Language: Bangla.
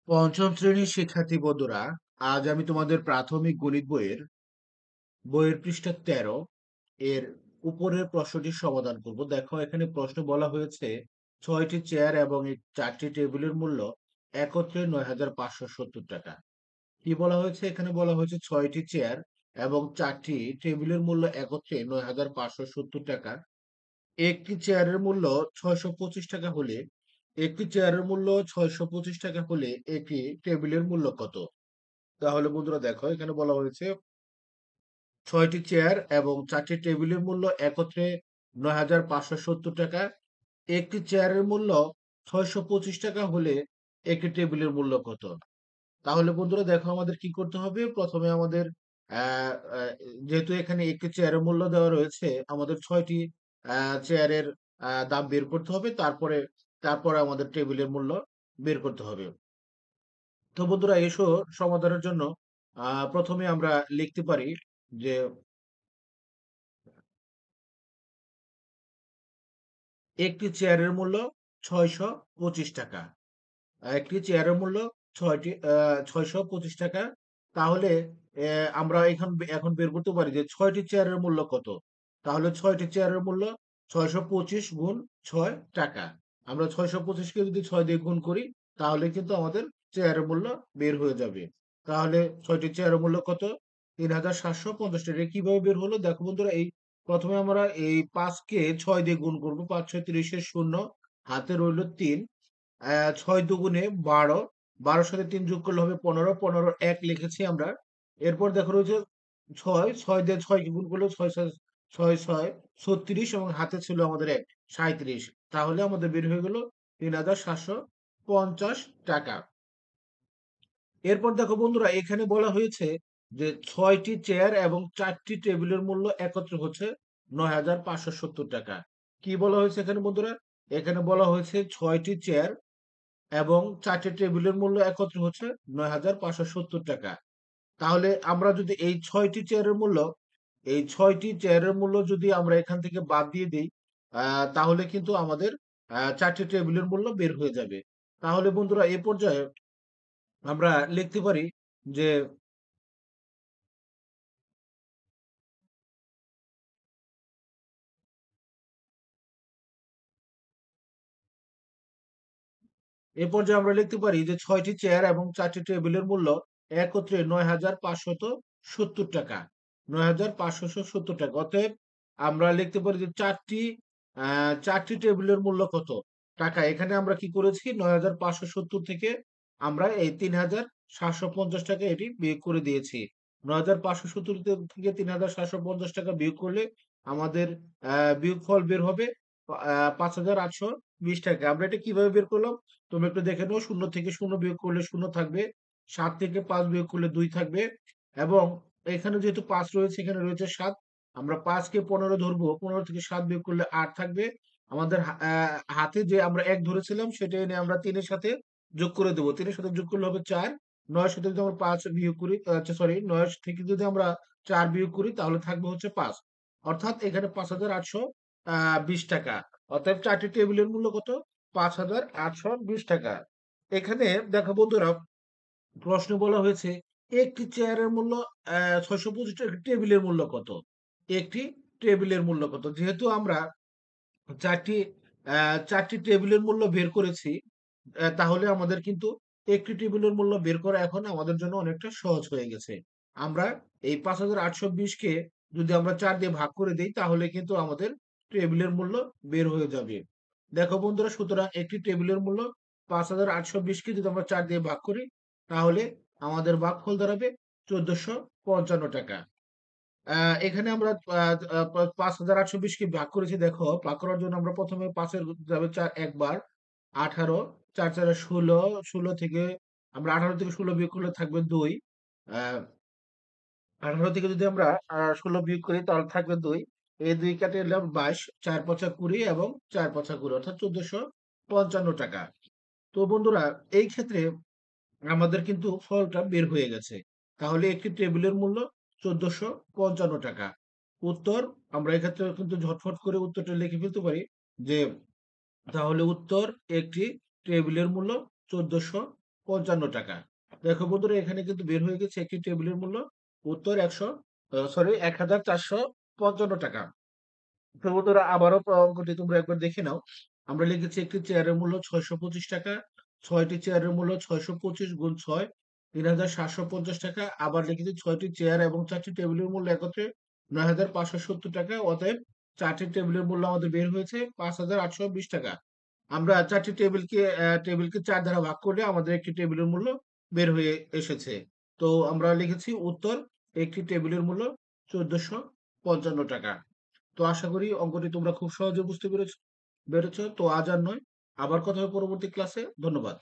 পঞ্চম শ্রেণীর শিক্ষার্থী বন্ধুরা, আজ আমি তোমাদের প্রাথমিক গণিত বইয়ের পৃষ্ঠা ১৩ এর উপরের প্রশ্নটির সমাধান করব। দেখো, এখানে প্রশ্ন বলা হয়েছে ৬টি চেয়ার এবং ৪টি টেবিলের মূল্য একত্রে ৯,৫৭০ টাকা। কি বলা হয়েছে? এখানে বলা হয়েছে ৬টি চেয়ার এবং ৪টি টেবিলের মূল্য একত্রে ৯,৫৭০ টাকা। একটি চেয়ারের মূল্য ৬২৫ টাকা হলে একটি চেয়ারের মূল্য ৬২৫ টাকা হলে একটি টেবিলের মূল্য কত? তাহলে বন্ধুরা দেখো, এখানে বলা হয়েছে ৬টি চেয়ার এবং ৪টি টেবিলের মূল্য একত্রে ৯,৫৭০ টাকা। একটি চেয়ারের মূল্য ৬২৫ টাকা হলে একটি টেবিলের মূল্য কত? তাহলে বন্ধুরা দেখো, আমাদের কি করতে হবে? প্রথমে আমাদের আহ, আহ, যেহেতু এখানে একটি চেয়ারের মূল্য দেওয়া রয়েছে, আমাদের ৬টি চেয়ারের দাম বের করতে হবে। তারপরে আমাদের টেবিলের মূল্য বের করতে হবে। তো বন্ধুরা এসো, সমাধানের জন্য প্রথমে আমরা লিখতে পারি যে একটি চেয়ারের মূল্য ৬২৫ টাকা। একটি চেয়ারের মূল্য ৬২৫ টাকা। তাহলে আমরা এখন বের করতে পারি যে ৬টি চেয়ারের মূল্য কত। তাহলে ৬টি চেয়ারের মূল্য ৬২৫ গুণ ৬ টাকা। আমরা ৬২৫ কে যদি ৬ দিয়ে গুণ করি, তাহলে কিন্তু আমাদের চেয়ারের মূল্য বের হয়ে যাবে। তাহলে ৬টি চেয়ারের মূল্য কত? ৩,৭৫০ টাকা। কিভাবে বের হলো দেখো বন্ধুরা, প্রথমে আমরা এই ৫ কে ৬ দিয়ে গুণ করবো। ৫ ৬ ৩০ শূন্য, হাতে রইল ৩। ৬ দুগুণে ১২, ১২ সাথে ৩ যোগ করলে হবে ১৫, ১৫ ১ লিখেছি আমরা। এরপর দেখো রয়েছে ৬, ৬ দিয়ে ৬ কে গুণ করলে ৬ ৬ ৩৬ এবং হাতে ছিল আমাদের ১ ৩৭। তাহলে আমাদের বের হয়ে গেল ৩,৭৫০ টাকা। এরপর দেখো বন্ধুরা, এখানে বলা হয়েছে যে ৬টি চেয়ার এবং ৪টি টেবিলের মূল্য একত্রে হচ্ছে ৯,৫৭০ টাকা। কি বলা হয়েছে এখানে বন্ধুরা? এখানে বলা হয়েছে ৬টি চেয়ার এবং ৪টি টেবিলের মূল্য একত্রে হচ্ছে ৯,৫৭০ টাকা। তাহলে আমরা যদি এই ৬টি চেয়ারের মূল্য যদি আমরা এখান থেকে বাদ দিয়ে দিই, তাহলে কিন্তু আমাদের ৪টি টেবিলের মূল্য বের হয়ে যাবে। তাহলে বন্ধুরা এ পর্যায়ে আমরা লিখতে পারি যে এ পর্যায়ে আমরা লিখতে পারি যে ৬টি চেয়ার এবং ৪টি টেবিলের মূল্য একত্রে ৯,৫৭০ টাকা। ৯,৫৭০ টাকা। অতএব আমরা লিখতে পারি যে ৪টি টেবিলের মূল্য কত টাকা। এখানে আমরা কি করেছি? ৯,৫৭০ থেকে আমরা এই ৩,৭৫০ টাকা এটি বিয়োগ করে দিয়েছি। ৯,৫৭০ থেকে ৩,৭৫০ টাকা বিয়োগ করলে আমাদের বিয়োগফল বের হবে ৫,৮২০ টাকা। আমরা এটা কিভাবে বের করলাম? তুমি একটু দেখে নাও। ০ থেকে ০ বিয়োগ করলে ০ থাকবে। ৭ থেকে ৫ বিয়োগ করলে ২ থাকবে। এবং এখানে যেহেতু ৫ রয়েছে, এখানে রয়েছে ৭। আমরা ৫ কে ১৫ ধরবো। ১৫ থেকে ৭ বিয়োগ করলে ৮ থাকবে। আমাদের হাতে যে আমরা ১ ধরেছিলাম, সেটা এনে আমরা ৩ এর সাথে যোগ করে দেব। ৩ এর সাথে যোগ করলে হবে ৪। ৯ এর সাথে যদি আমরা ৫ বিয়োগ করি, আচ্ছা সরি, ৯ থেকে যদি আমরা ৪ বিয়োগ করি, তাহলে থাকবে হচ্ছে ৫। অর্থাৎ এখানে ৫,৮২০ টাকা। অতএব ৪টি টেবিলের মূল্য কত? ৫,৮২০ টাকা। এখানে দেখো বন্ধুরা, প্রশ্নে বলা হয়েছে একটি চেয়ারের মূল্য ৬২৫ টাকা, টেবিলের মূল্য কত? একটি টেবিলের মূল্য কত? যেহেতু আমরা ৪টি ৪টি টেবিলের মূল্য বের করেছি, তাহলে আমাদের কিন্তু একটি টেবিলের মূল্য বের করা এখন আমাদের জন্য অনেকটা সহজ হয়ে গেছে। আমরা এই ৫,৮২০ কে যদি আমরা ৪ দিয়ে ভাগ করে দেই, তাহলে কিন্তু আমাদের টেবিলের মূল্য বের হয়ে যাবে। দেখো বন্ধুরা, সুতরাং একটি টেবিলের মূল্য ৫,৮২০ কে যদি আমরা ৪ দিয়ে ভাগ করি, তাহলে আমাদের ভাগফল দাঁড়াবে ১৪৫৫ টাকা। এখানে আমরা ৫,৮২০ কে ভাগ করেছি। দেখো, ভাগ করার জন্য আমরা প্রথমে ৫ এর যাবে ৪ একবার, ১৮, ৪ ৪ ১৬, ১৬ থেকে আমরা ১৮ থেকে ১৬ বিয়োগ করলে থাকবে ২। আ ১৮ থেকে যদি আমরা ১৬ বিয়োগ করি, তাহলে থাকবে ২। এই ২ কাটে এলাম ২২, ৪ ৫ ২০ এবং ৪ ৫ ২০, অর্থাৎ ১৪৫৫ টাকা। তো বন্ধুরা, এই ক্ষেত্রে আমাদের কিন্তু ফলটা বের হয়ে গেছে। তাহলে একটি টেবিলের মূল্য ১৪৫৫ টাকা। উত্তর, আমরা এক্ষেত্রে কিন্তু ঝটফট করে উত্তরটা লিখে ফেলতে পারি যে, তাহলে উত্তর একটি টেবিলের মূল্য ১৪৫৫ টাকা। দেখো বন্ধুরা, এখানে কিন্তু বের হয়ে গেছে একটি টেবিলের মূল্য। উত্তর ১,৫৫৫ টাকা। তো বন্ধুরা, আবারও অঙ্কটি তোমরা একবার দেখে নাও। আমরা লিখেছি একটি চেয়ারের মূল্য ৬২৫ টাকা। ৬টি চেয়ারের মূল্য ৬২৫ গুণ ৬, ৩,৭৫০ টাকা। আবার লিখেছি ৬টি চেয়ার এবং ৪টি টেবিলের মূল্য একত্রে ৯,৫৭০ টাকা। অতএব ৪টি টেবিলের মূল্য আমাদের বের হয়েছে ৫,৮২০ টাকা। আমরা ৪টি টেবিলকে ৪ দ্বারা ভাগ করলে আমাদের একটি টেবিলের মূল্য বের হয়ে এসেছে। তো আমরা লিখেছি উত্তর, একটি টেবিলের মূল্য ১৪৫৫ টাকা। তো আশা করি অঙ্কটি তোমরা খুব সহজে বুঝতে পেরেছ। তো আজ আর নয়, আবার কথা হবে পরবর্তী ক্লাসে। ধন্যবাদ।